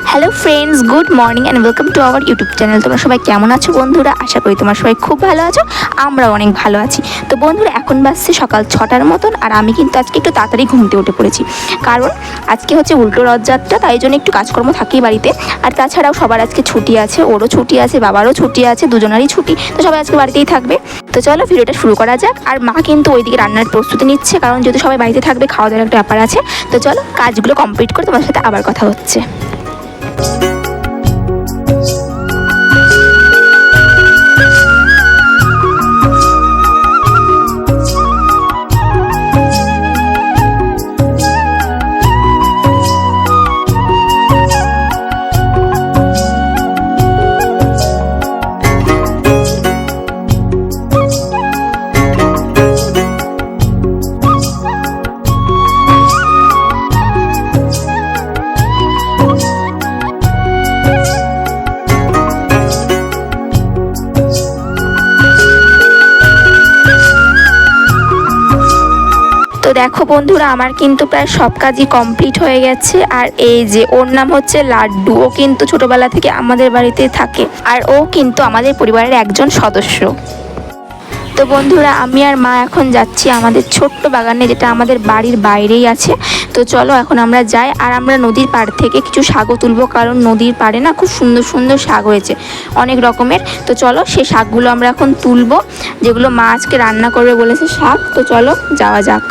Hello friends, good morning and welcome to our YouTube channel. তোমরা সবাই কেমন আছো বন্ধুরা? আশা করি তোমরা সবাই খুব ভালো আছো, আমরা অনেক ভালো আছি। তো বন্ধুরা, এখন বাজছে সকাল 6টার মতন, আর আমি কিন্তু আজকে একটু তাড়াতাড়ি ঘুমতে উঠে পড়েছি, কারণ আজকে হচ্ছে উল্টো রথযাত্রা, তাই জন্য একটু কাজকর্ম থাকেই বাড়িতে। আর তাছাড়াও সবার আজকে ছুটি আছে, ওরও ছুটি আছে, বাবারও ছুটি আছে, দুজনারই ছুটি, তো সবাই আজকে বাড়িতেই থাকবে। তো চলো ভিডিওটা শুরু করা যাক। আর মা কিন্তু ওইদিকে রান্নার প্রস্তুতি নিচ্ছে, কারণ যেহেতু সবাই বাড়িতে থাকবে, খাওয়া দাওয়ার একটা ব্যাপার আছে। তো চলো কাজগুলো কমপ্লিট করে তোমার সাথে আবার কথা হচ্ছে। তো দেখো বন্ধুরা, আমার কিন্তু প্রায় সব কাজই কমপ্লিট হয়ে গেছে। আর এই যে ওর নাম হচ্ছে লাড্ডু, ও কিন্তু ছোটবেলা থেকে আমাদের বাড়িতে থাকে, আর ও কিন্তু আমাদের পরিবারের একজন সদস্য। তো বন্ধুরা, আমি আর মা এখন যাচ্ছি আমাদের ছোট্ট বাগানে, যেটা আমাদের বাড়ির বাইরেই আছে। তো চলো এখন আমরা যাই, আর আমরা নদীর পাড় থেকে কিছু শাকও তুলবো, কারণ নদীর পাড়ে না খুব সুন্দর সুন্দর শাক হয়েছে অনেক রকমের। তো চলো সেই শাকগুলো আমরা এখন তুলবো, যেগুলো মা আজকে রান্না করবে বলেছে শাক। তো চলো যাওয়া যাক।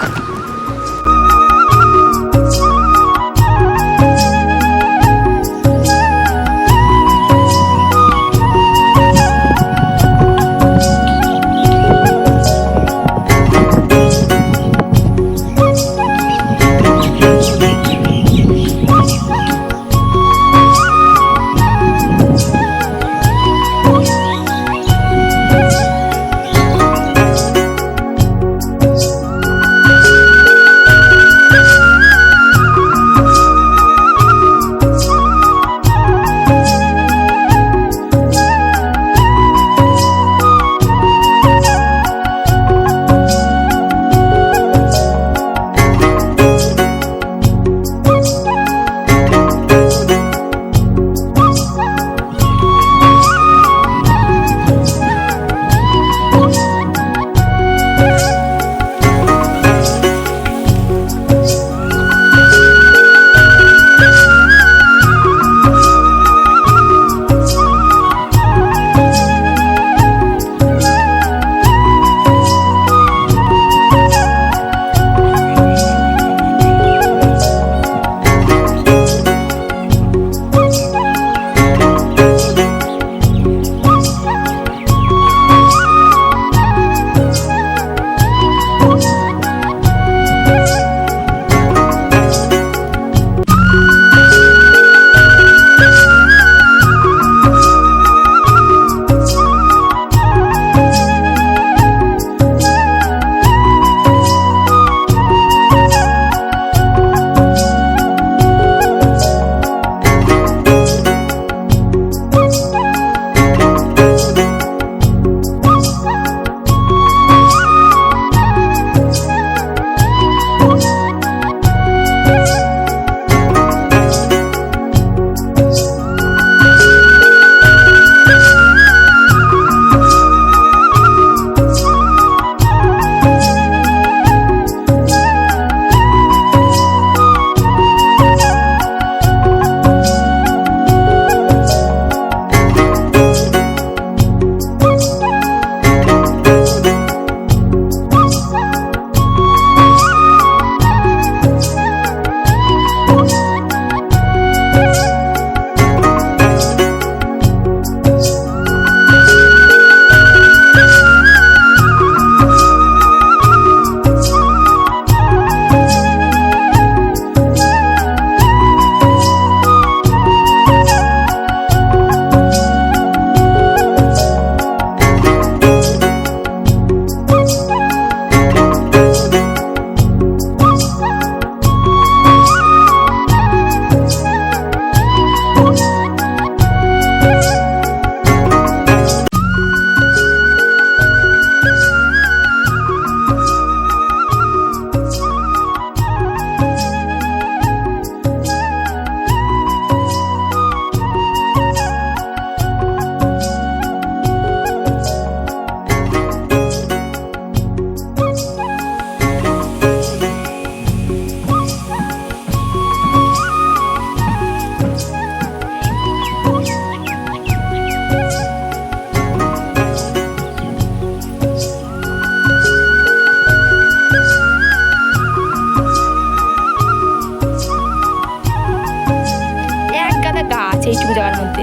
গেছে এইটুকু জায়গার মধ্যে।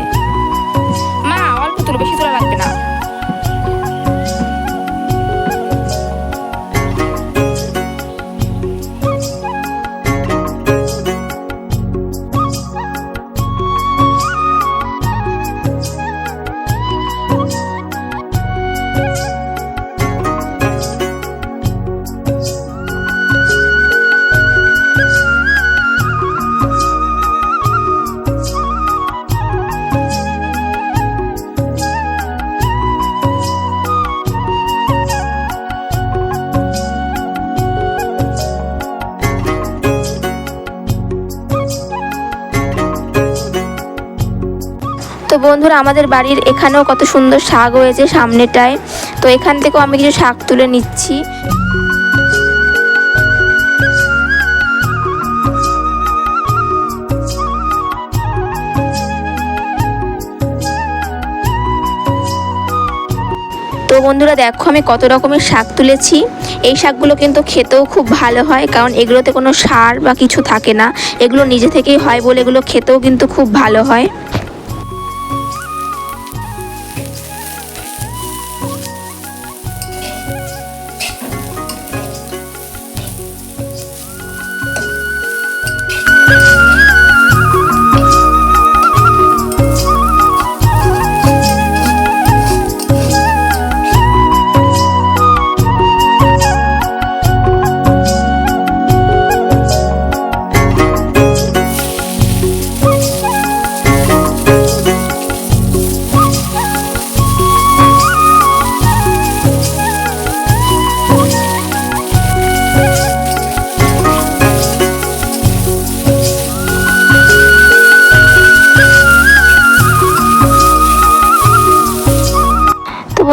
মা অল্প তুলো, বেশি তোলা লাগবে না। তো বন্ধুরা, আমাদের বাড়ির এখানেও কত সুন্দর শাক হয়েছে সামনেটায়। তো এখান থেকেও আমি কিছু শাক তুলে নিচ্ছি। তো বন্ধুরা দেখো আমি কত রকমের শাক তুলেছি। এই শাকগুলো কিন্তু খেতেও খুব ভালো হয়, কারণ এগুলোতে কোনো সার বা কিছু থাকে না, এগুলো নিজে থেকেই হয় বলে এগুলো খেতেও কিন্তু খুব ভালো হয়।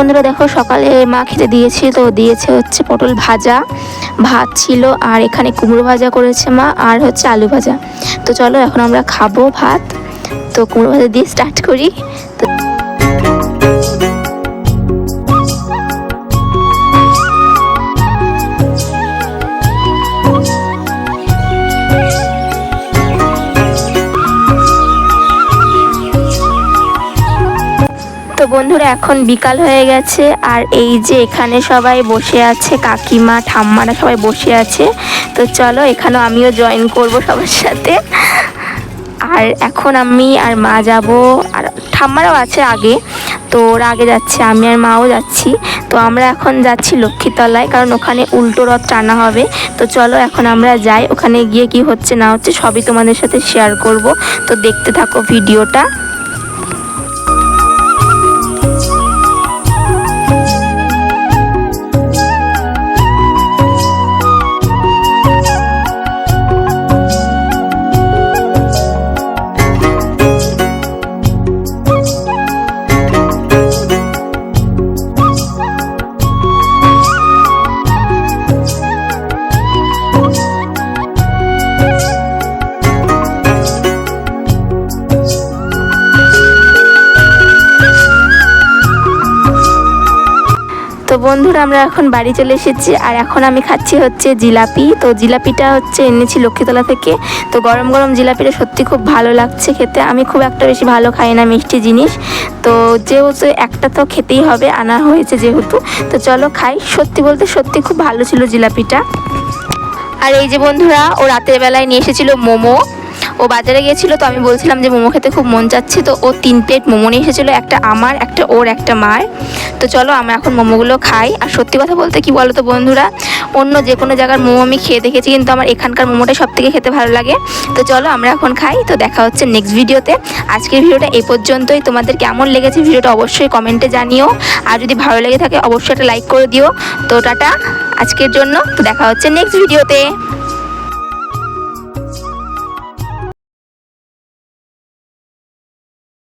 বন্ধুরা দেখো সকালে মা খেতে দিয়েছে, তো দিয়েছে হচ্ছে পটল ভাজা, ভাত ছিল, আর এখানে কুমড়ো ভাজা করেছে মা, আর হচ্ছে আলু ভাজা। তো চলো এখন আমরা খাবো ভাত। তো কুমড়ো ভাজা দিয়ে স্টার্ট করি। তো তো বন্ধুরা এখন বিকাল হয়ে গেছে, আর এই যে এখানে সবাই বসে আছে, কাকিমা ঠাম্মারা সবাই বসে আছে। তো চলো এখানেও আমিও জয়েন করব সবার সাথে। আর এখন আমি আর মা যাব, আর ঠাম্মারাও আছে আগে, তো ওরা আগে যাচ্ছে, আমি আর মাও যাচ্ছি। তো আমরা এখন যাচ্ছি লক্ষ্মীতলায়, কারণ ওখানে উল্টো রথ টানা হবে। তো চলো এখন আমরা যাই, ওখানে গিয়ে কি হচ্ছে না হচ্ছে সবই তোমাদের সাথে শেয়ার করব। তো দেখতে থাকো ভিডিওটা। তো বন্ধুরা আমরা এখন বাড়ি চলে এসেছি, আর এখন আমি খাচ্ছি হচ্ছে জিলাপি। তো জিলাপিটা হচ্ছে এনেছি লক্ষ্মীতলা থেকে। তো গরম গরম জিলাপিটা সত্যি খুব ভালো লাগছে খেতে। আমি খুব একটা বেশি ভালো খাই না মিষ্টি জিনিস, তো যেহেতু একটা তো খেতেই হবে, আনা হয়েছে যেহেতু। তো চলো খাই। সত্যি বলতে সত্যি খুব ভালো ছিল জিলাপিটা। আর এই যে বন্ধুরা, ও রাতের বেলায় নিয়ে এসেছিল মোমো। ও বাজারে গিয়েছিল, তো আমি বলছিলাম যে মোমো খেতে খুব মন চাচ্ছে, তো ও 3 প্লেট মোমো নিয়ে এসেছিলো, একটা আমার, একটা ওর, একটা মার। তো চলো আমরা এখন মোমোগুলো খাই। আর সত্যি কথা বলতে কি বলো তো বন্ধুরা, অন্য যে কোনো জায়গার মোমো আমি খেয়ে দেখেছি, কিন্তু আমার এখানকার মোমোটা সব থেকে খেতে ভালো লাগে। তো চলো আমরা এখন খাই। তো দেখা হচ্ছে নেক্সট ভিডিওতে। আজকের ভিডিওটা এই পর্যন্তই। তোমাদের কেমন লেগেছে ভিডিওটা অবশ্যই কমেন্টে জানিও, আর যদি ভালো লেগে থাকে অবশ্যই একটা লাইক করে দিও। তো টাটা আজকের জন্য। তো দেখা হচ্ছে নেক্সট ভিডিওতে।